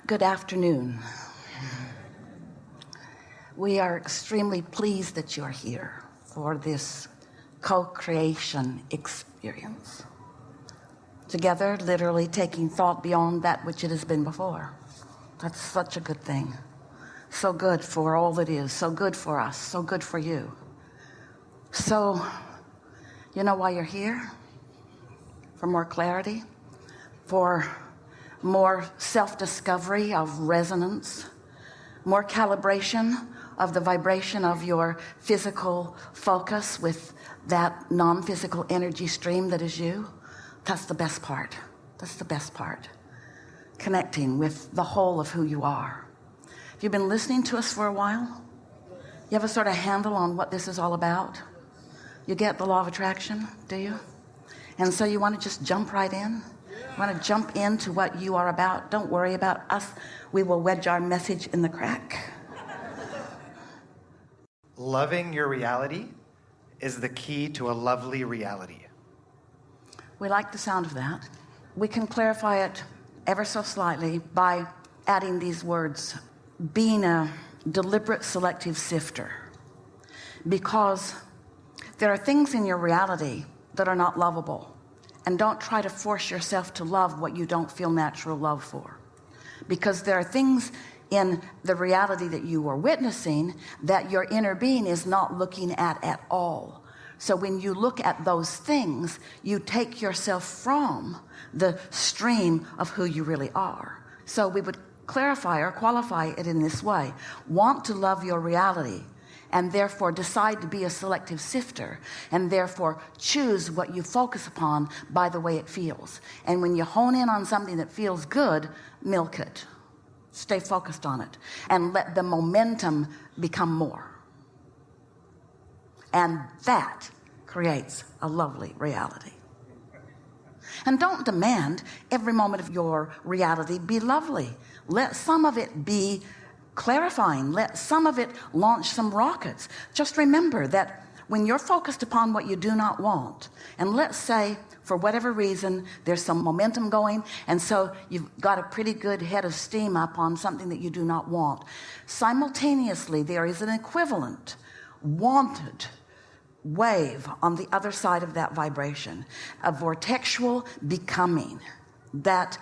Good afternoon. We are extremely pleased that you're here for this co-creation experience. Together, literally taking thought beyond that which it has been before. That's such a good thing. So good for all that is, so good for us, so good for you. So, you know why you're here? For more clarity, for more self-discovery of resonance, more calibration of the vibration of your physical focus with that non-physical energy stream that is you. That's the best part. That's the best part. Connecting with the whole of who you are. If you've been listening to us for a while, you have a sort of handle on what this is all about. You get the law of attraction, do you? And so you want to just jump right in? You want to jump into what you are about? Don't worry about us. We will wedge our message in the crack. Loving your reality is the key to a lovely reality. We like the sound of that. We can clarify it ever so slightly by adding these words. Being a deliberate selective sifter. Because there are things in your reality that are not lovable. And don't try to force yourself to love what you don't feel natural love for. Because there are things in the reality that you are witnessing that your inner being is not looking at all. So when you look at those things, you take yourself from the stream of who you really are. So we would clarify or qualify it in this way. Want to love your reality, and therefore decide to be a selective sifter, and therefore choose what you focus upon by the way it feels. And when you hone in on something that feels good, milk it. Stay focused on it. And let the momentum become more. And that creates a lovely reality. And don't demand every moment of your reality be lovely. Let some of it be clarifying. Let some of it launch some rockets. Just remember that when you're focused upon what you do not want, and let's say for whatever reason there's some momentum going, and so you've got a pretty good head of steam up on something that you do not want, simultaneously there is an equivalent wanted wave on the other side of that vibration, a vortexual becoming that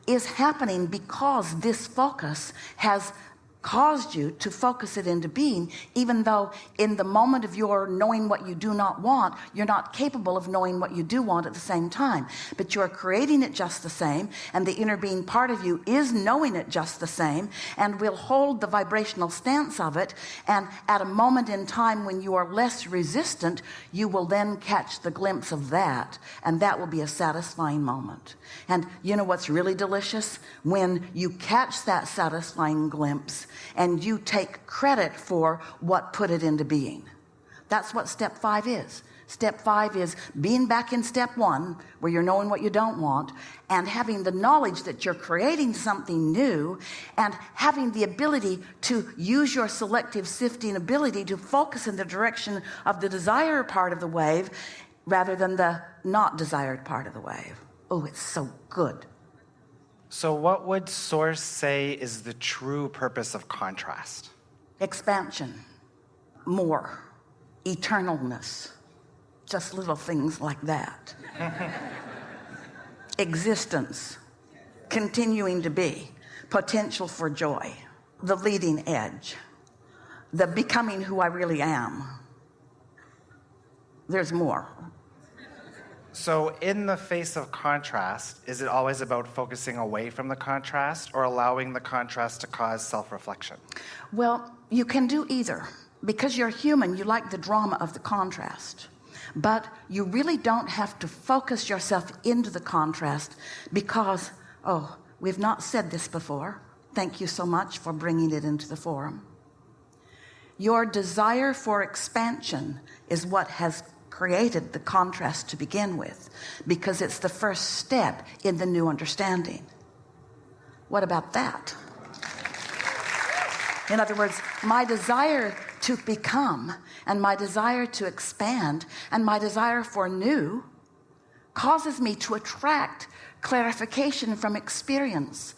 is happening because this focus has caused you to focus it into being, even though in the moment of your knowing what you do not want, you're not capable of knowing what you do want at the same time. But you're creating it just the same, and the inner being part of you is knowing it just the same, and will hold the vibrational stance of it. And at a moment in time when you are less resistant, you will then catch the glimpse of that, and that will be a satisfying moment. And you know what's really delicious? When you catch that satisfying glimpse and you take credit for what put it into being. That's what step 5 is. Step 5 is being back in step 1, where you're knowing what you don't want, and having the knowledge that you're creating something new, and having the ability to use your selective sifting ability to focus in the direction of the desired part of the wave rather than the not desired part of the wave. Oh, it's so good. So what would Source say is the true purpose of contrast? Expansion, more, eternalness, just little things like that. Existence, continuing to be, potential for joy, the leading edge, the becoming who I really am. There's more. So in the face of contrast, is it always about focusing away from the contrast or allowing the contrast to cause self-reflection? Well, you can do either. Because you're human, you like the drama of the contrast. But you really don't have to focus yourself into the contrast because, oh, we've not said this before. Thank you so much for bringing it into the forum. Your desire for expansion is what has created the contrast to begin with, because it's the first step in the new understanding. What about that? In other words, my desire to become, and my desire to expand, and my desire for new causes me to attract clarification from experience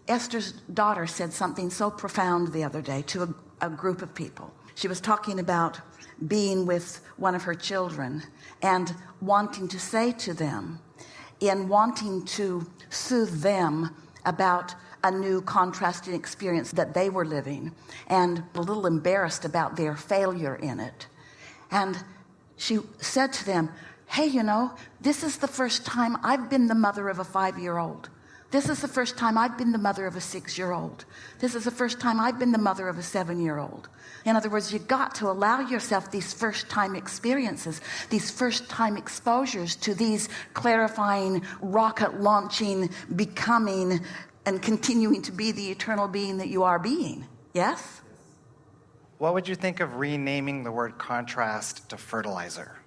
Esther's daughter said something so profound the other day to a group of people. She was talking about being with one of her children and wanting to say to them, in wanting to soothe them about a new contrasting experience that they were living, and a little embarrassed about their failure in it. And she said to them, hey, you know, this is the first time I've been the mother of a 5-year-old. This is the first time I've been the mother of a 6-year-old. This is the first time I've been the mother of a 7-year-old. In other words, you've got to allow yourself these first-time experiences, these first-time exposures to these clarifying, rocket-launching, becoming, and continuing to be the eternal being that you are being. Yes? What would you think of renaming the word contrast to fertilizer?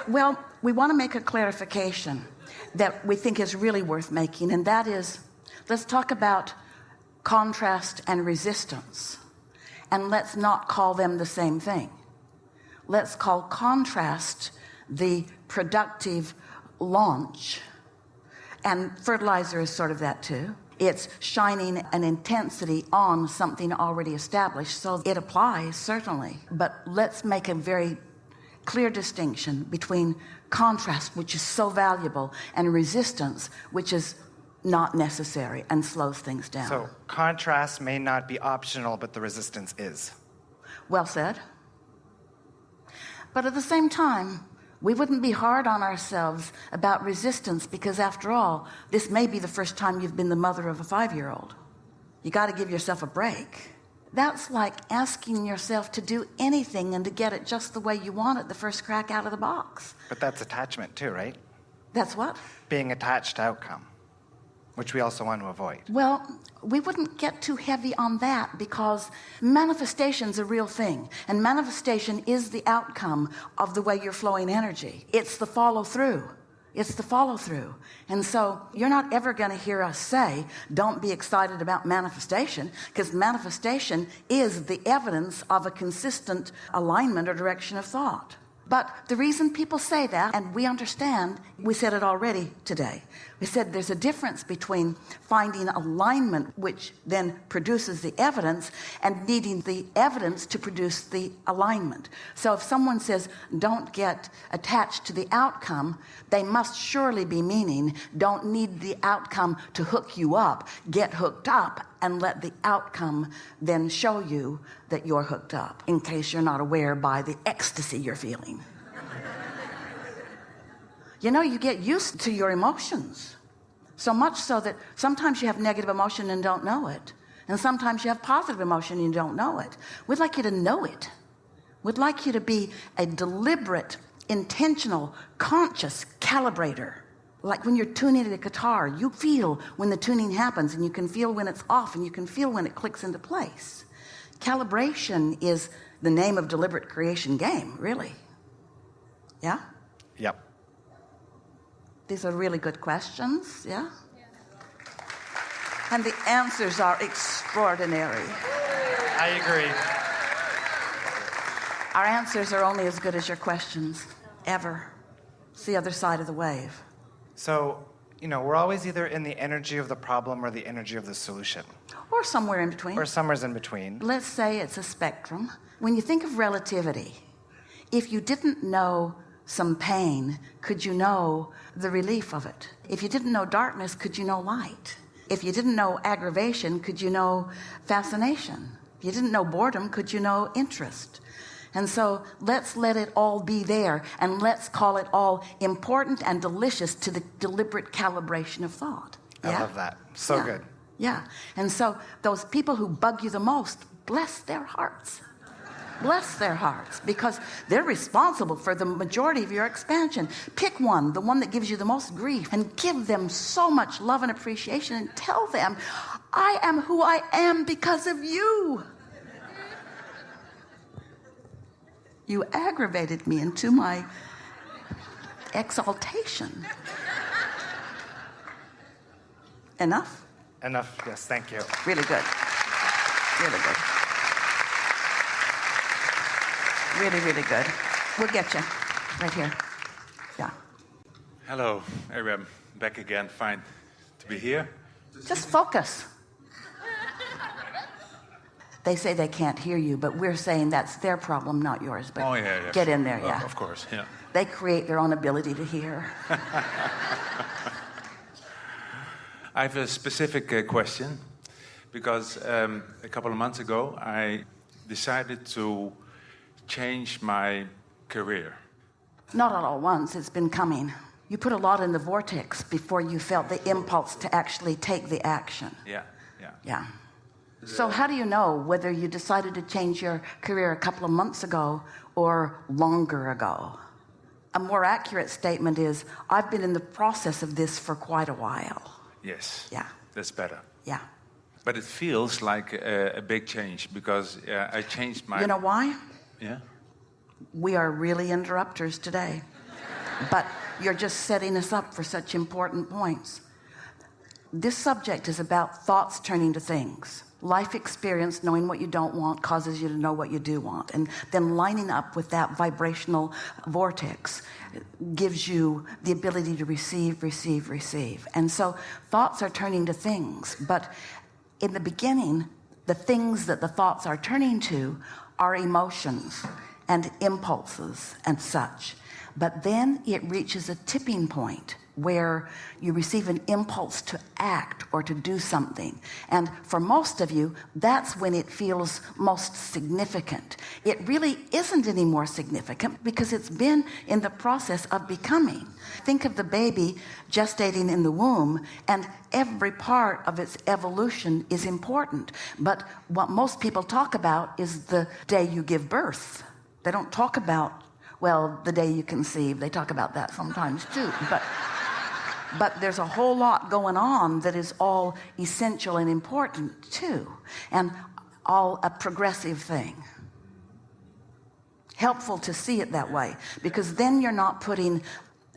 Well, we want to make a clarification that we think is really worth making, and that is, let's talk about contrast and resistance, and let's not call them the same thing. Let's call contrast the productive launch, and fertilizer is sort of that too. It's shining an intensity on something already established, so it applies certainly, but let's make a very clear distinction between contrast, which is so valuable, and resistance, which is not necessary and slows things down. So contrast may not be optional, but the resistance is. Well said. But at the same time, we wouldn't be hard on ourselves about resistance, because after all, this may be the first time you've been the mother of a 5-year-old. You got to give yourself a break. That's like asking yourself to do anything and to get it just the way you want it the first crack out of the box. But that's attachment too, right? That's what? Being attached to outcome, which we also want to avoid. Well, we wouldn't get too heavy on that, because manifestation's a real thing. And manifestation is the outcome of the way you're flowing energy. It's the follow through. It's the follow through. And so you're not ever going to hear us say, don't be excited about manifestation, because manifestation is the evidence of a consistent alignment or direction of thought. But the reason people say that, and we understand, we said it already today. We said there's a difference between finding alignment, which then produces the evidence, and needing the evidence to produce the alignment. So if someone says, don't get attached to the outcome, they must surely be meaning, don't need the outcome to hook you up, get hooked up, and let the outcome then show you that you're hooked up, in case you're not aware by the ecstasy you're feeling. You know, you get used to your emotions, so much so that sometimes you have negative emotion and don't know it, and sometimes you have positive emotion and you don't know it. We'd like you to know it. We'd like you to be a deliberate, intentional, conscious calibrator. Like when you're tuning a guitar, you feel when the tuning happens, and you can feel when it's off, and you can feel when it clicks into place. Calibration is the name of deliberate creation game, really. Yeah? Yep. These are really good questions, yeah? And the answers are extraordinary. I agree. Our answers are only as good as your questions, ever. It's the other side of the wave. So, we're always either in the energy of the problem or the energy of the solution. Or somewhere in between. Or somewhere's in between. Let's say it's a spectrum. When you think of relativity, if you didn't know some pain, could you know the relief of it? If you didn't know darkness, could you know light? If you didn't know aggravation, could you know fascination? If you didn't know boredom, could you know interest? And so let's let it all be there, and let's call it all important and delicious to the deliberate calibration of thought. Yeah? I love that. So Yeah. good. Yeah. And so those people who bug you the most, bless their hearts. Bless their hearts, because they're responsible for the majority of your expansion. Pick one, the one that gives you the most grief, and give them so much love and appreciation, and tell them, I am who I am because of you. You aggravated me into my exaltation. Enough? Enough. Yes, thank you. Really good. Really good. Really, really good. We'll get you right here. Yeah. Hello, I'm back again. Fine to be here. Just focus. They say they can't hear you, but we're saying that's their problem, not yours. But Yeah. get in there, yeah. Of course, yeah. They create their own ability to hear. I have a specific question because a couple of months ago I decided to change my career. Not all at once, it's been coming. You put a lot in the vortex before you felt the impulse to actually take the action. Yeah. So how do you know whether you decided to change your career a couple of months ago or longer ago? A more accurate statement is, I've been in the process of this for quite a while. Yes. Yeah. That's better. Yeah. But it feels like a big change because I changed my... You know why? Yeah. We are really interrupters today. But you're just setting us up for such important points. This subject is about thoughts turning to things. Life experience, knowing what you don't want, causes you to know what you do want. And then lining up with that vibrational vortex gives you the ability to receive, receive, receive. And so thoughts are turning to things. But in the beginning, the things that the thoughts are turning to are emotions and impulses and such. But then it reaches a tipping point where you receive an impulse to act or to do something. And for most of you, that's when it feels most significant. It really isn't any more significant because it's been in the process of becoming. Think of the baby gestating in the womb, and every part of its evolution is important. But what most people talk about is the day you give birth. They don't talk about, well, the day you conceive. They talk about that sometimes too. But there's a whole lot going on that is all essential and important too, and all a progressive thing. Helpful to see it that way, because then you're not putting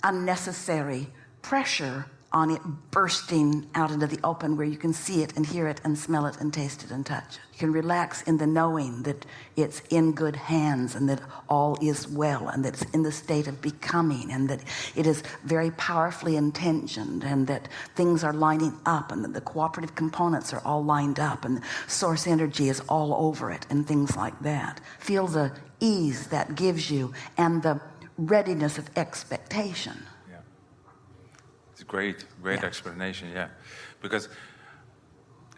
unnecessary pressure on it bursting out into the open where you can see it and hear it and smell it and taste it and touch it. You can relax in the knowing that it's in good hands and that all is well and that it's in the state of becoming and that it is very powerfully intentioned and that things are lining up and that the cooperative components are all lined up and source energy is all over it and things like that. Feel the ease that gives you and the readiness of expectation. Great explanation, yeah. Because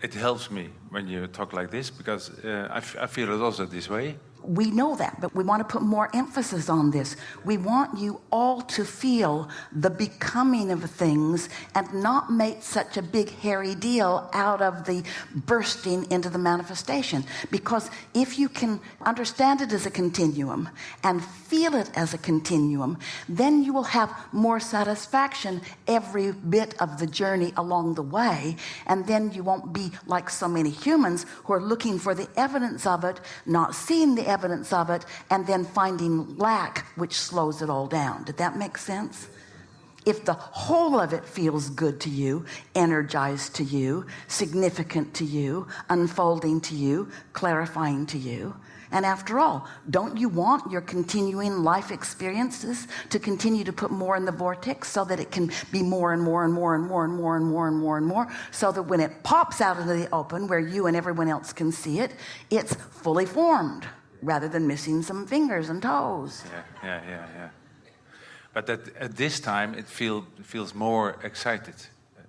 it helps me when you talk like this, because I feel it also this way. We know that, but we want to put more emphasis on this. We want you all to feel the becoming of things and not make such a big hairy deal out of the bursting into the manifestation. Because if you can understand it as a continuum and feel it as a continuum, then you will have more satisfaction every bit of the journey along the way. And then you won't be like so many humans who are looking for the evidence of it, not seeing the evidence of it, and then finding lack, which slows it all down. Did that make sense? If the whole of it feels good to you, energized to you, significant to you, unfolding to you, clarifying to you, and after all, don't you want your continuing life experiences to continue to put more in the vortex so that it can be more and more and more and more and more and more and more and more, so that when it pops out into the open where you and everyone else can see it, it's fully formed rather than missing some fingers and toes. Yeah. But at this time, it feels more excited.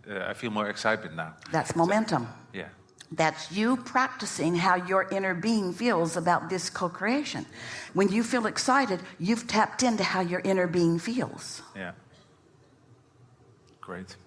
I feel more excited now. That's momentum. So, yeah. That's you practicing how your inner being feels about this co-creation. When you feel excited, you've tapped into how your inner being feels. Yeah. Great.